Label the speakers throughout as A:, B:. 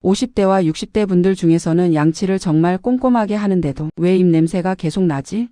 A: 50대와 60대 분들 중에서는 양치를 정말 꼼꼼하게 하는데도 왜 입 냄새가 계속 나지?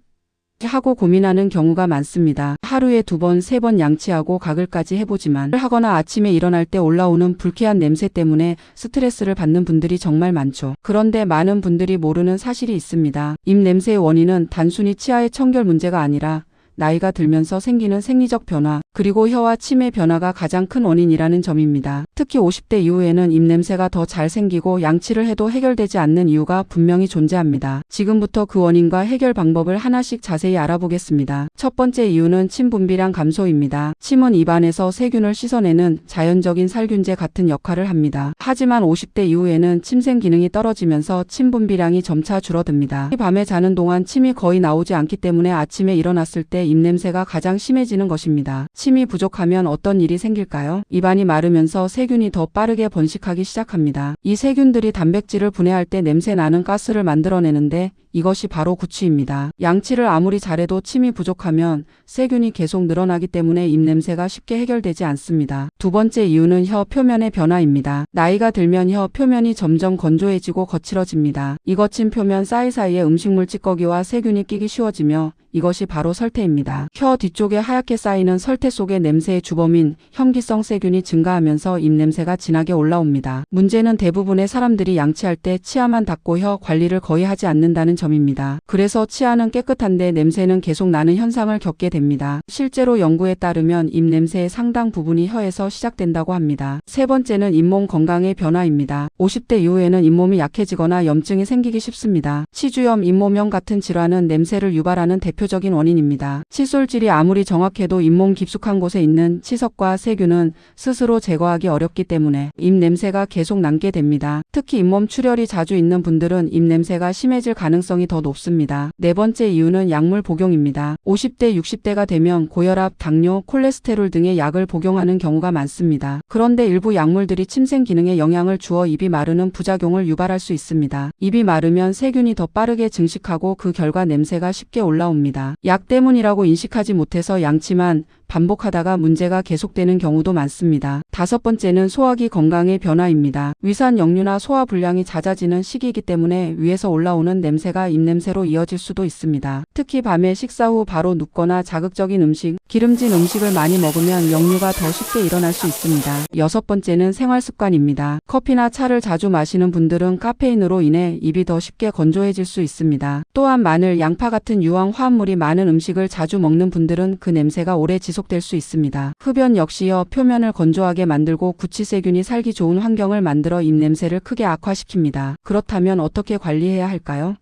A: 하고 고민하는 경우가 많습니다. 하루에 2번, 3번 양치하고 가글까지 해보지만 하거나 아침에 일어날 때 올라오는 불쾌한 냄새 때문에 스트레스를 받는 분들이 정말 많죠. 그런데 많은 분들이 모르는 사실이 있습니다. 입 냄새의 원인은 단순히 치아의 청결 문제가 아니라 나이가 들면서 생기는 생리적 변화, 그리고 혀와 침의 변화가 가장 큰 원인이라는 점입니다. 특히 50대 이후에는 입냄새가 더 잘 생기고 양치를 해도 해결되지 않는 이유가 분명히 존재합니다. 지금부터 그 원인과 해결 방법을 하나씩 자세히 알아보겠습니다. 첫 번째 이유는 침 분비량 감소입니다. 침은 입안에서 세균을 씻어내는 자연적인 살균제 같은 역할을 합니다. 하지만 50대 이후에는 침샘 기능이 떨어지면서 침 분비량이 점차 줄어듭니다. 밤에 자는 동안 침이 거의 나오지 않기 때문에 아침에 일어났을 때 입냄새가 가장 심해지는 것입니다. 침이 부족하면 어떤 일이 생길까요? 입안이 마르면서 세균이 더 빠르게 번식하기 시작합니다. 이 세균들이 단백질을 분해할 때 냄새 나는 가스를 만들어내는데 이것이 바로 구취입니다. 양치를 아무리 잘해도 침이 부족하면 세균이 계속 늘어나기 때문에 입냄새가 쉽게 해결되지 않습니다. 두 번째 이유는 혀 표면의 변화입니다. 나이가 들면 혀 표면이 점점 건조해지고 거칠어집니다. 이 거친 표면 사이사이에 음식물 찌꺼기와 세균이 끼기 쉬워지며 이것이 바로 설태입니다. 혀 뒤쪽에 하얗게 쌓이는 설태 속의 냄새의 주범인 현기성 세균이 증가하면서 입냄새가 진하게 올라옵니다. 문제는 대부분의 사람들이 양치할 때 치아만 닦고 혀 관리를 거의 하지 않는다는 점입니다. 그래서 치아는 깨끗한데 냄새는 계속 나는 현상을 겪게 됩니다. 실제로 연구에 따르면 입냄새의 상당 부분이 혀에서 시작된다고 합니다. 세 번째는 잇몸 건강의 변화입니다. 50대 이후에는 잇몸이 약해지거나 염증이 생기기 쉽습니다. 치주염, 잇몸염 같은 질환은 냄새를 유발하는 대표적인 원인입니다. 칫솔질이 아무리 정확해도 잇몸 깊숙한 곳에 있는 치석과 세균은 스스로 제거하기 어렵기 때문에 입냄새가 계속 남게 됩니다. 특히 잇몸 출혈이 자주 있는 분들은 입냄새가 심해질 가능성이 더 높습니다. 네 번째 이유는 약물 복용입니다. 50대, 60대가 되면 고혈압, 당뇨, 콜레스테롤 등의 약을 복용하는 경우가 많습니다. 그런데 일부 약물들이 침샘 기능에 영향을 주어 입이 마르는 부작용을 유발할 수 있습니다. 입이 마르면 세균이 더 빠르게 증식하고 그 결과 냄새가 쉽게 올라옵니다. 약 때문이라고 인식하지 못해서 양치만 반복하다가 문제가 계속되는 경우도 많습니다. 다섯 번째는 소화기 건강의 변화입니다. 위산 역류나 소화 불량이 잦아지는 시기이기 때문에 위에서 올라오는 냄새가 입냄새로 이어질 수도 있습니다. 특히 밤에 식사 후 바로 눕거나 자극적인 음식, 기름진 음식을 많이 먹으면 역류가 더 쉽게 일어날 수 있습니다. 여섯 번째는 생활 습관입니다. 커피나 차를 자주 마시는 분들은 카페인으로 인해 입이 더 쉽게 건조해질 수 있습니다. 또한 마늘, 양파 같은 유황 화합물이 많은 음식을 자주 먹는 분들은 그 냄새가 오래 지속될 수 있습니다. 흡연 역시 혀 표면을 건조하게 만들고 구취세균이 살기 좋은 환경을 만들어 입냄새를 크게 악화시킵니다. 그렇다면 어떻게 관리해야 할까요?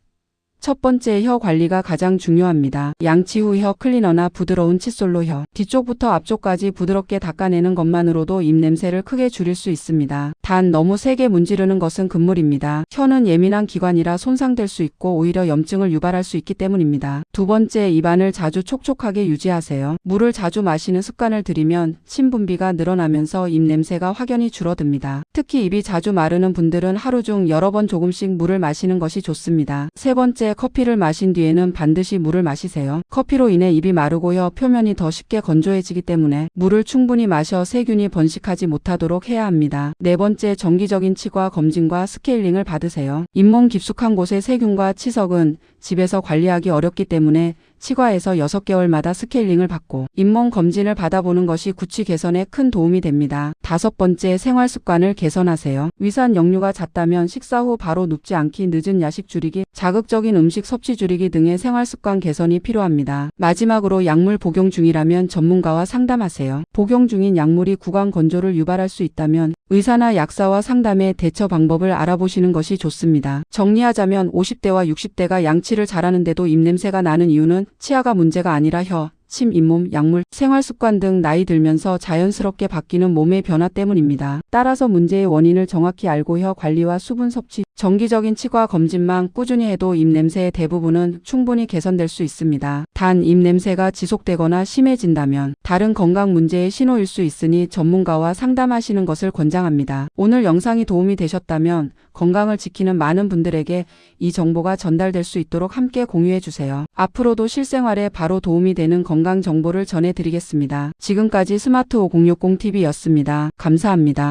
A: 첫 번째, 혀 관리가 가장 중요합니다. 양치 후 혀 클리너나 부드러운 칫솔로 혀 뒤쪽부터 앞쪽까지 부드럽게 닦아내는 것만으로도 입냄새를 크게 줄일 수 있습니다. 단 너무 세게 문지르는 것은 금물입니다. 혀는 예민한 기관이라 손상될 수 있고 오히려 염증을 유발할 수 있기 때문입니다. 두 번째, 입안을 자주 촉촉하게 유지하세요. 물을 자주 마시는 습관을 들이면 침 분비가 늘어나면서 입냄새가 확연히 줄어듭니다. 특히 입이 자주 마르는 분들은 하루 중 여러 번 조금씩 물을 마시는 것이 좋습니다. 세 번째, 커피를 마신 뒤에는 반드시 물을 마시세요. 커피로 인해 입이 마르고 혀 표면이 더 쉽게 건조해지기 때문에 물을 충분히 마셔 세균이 번식하지 못하도록 해야 합니다. 네 번째, 정기적인 치과 검진과 스케일링을 받으세요. 잇몸 깊숙한 곳의 세균과 치석은 집에서 관리하기 어렵기 때문에 치과에서 6개월마다 스케일링을 받고 잇몸 검진을 받아보는 것이 구취 개선에 큰 도움이 됩니다. 다섯 번째, 생활 습관을 개선하세요. 위산 역류가 잦다면 식사 후 바로 눕지 않기, 늦은 야식 줄이기, 자극적인 음식 섭취 줄이기 등의 생활 습관 개선이 필요합니다. 마지막으로 약물 복용 중이라면 전문가와 상담하세요. 복용 중인 약물이 구강 건조를 유발할 수 있다면 의사나 약사와 상담해 대처 방법을 알아보시는 것이 좋습니다. 정리하자면 50대와 60대가 양치를 잘하는데도 입냄새가 나는 이유는 치아가 문제가 아니라 혀, 침, 잇몸, 약물, 생활습관 등 나이 들면서 자연스럽게 바뀌는 몸의 변화 때문입니다. 따라서 문제의 원인을 정확히 알고 혀 관리와 수분 섭취, 정기적인 치과 검진만 꾸준히 해도 입냄새의 대부분은 충분히 개선될 수 있습니다. 단 입냄새가 지속되거나 심해진다면 다른 건강 문제의 신호일 수 있으니 전문가와 상담하시는 것을 권장합니다. 오늘 영상이 도움이 되셨다면 건강을 지키는 많은 분들에게 이 정보가 전달될 수 있도록 함께 공유해주세요. 앞으로도 실생활에 바로 도움이 되는 건강 정보를 전해드리겠습니다. 지금까지 스마트5060TV였습니다. 감사합니다.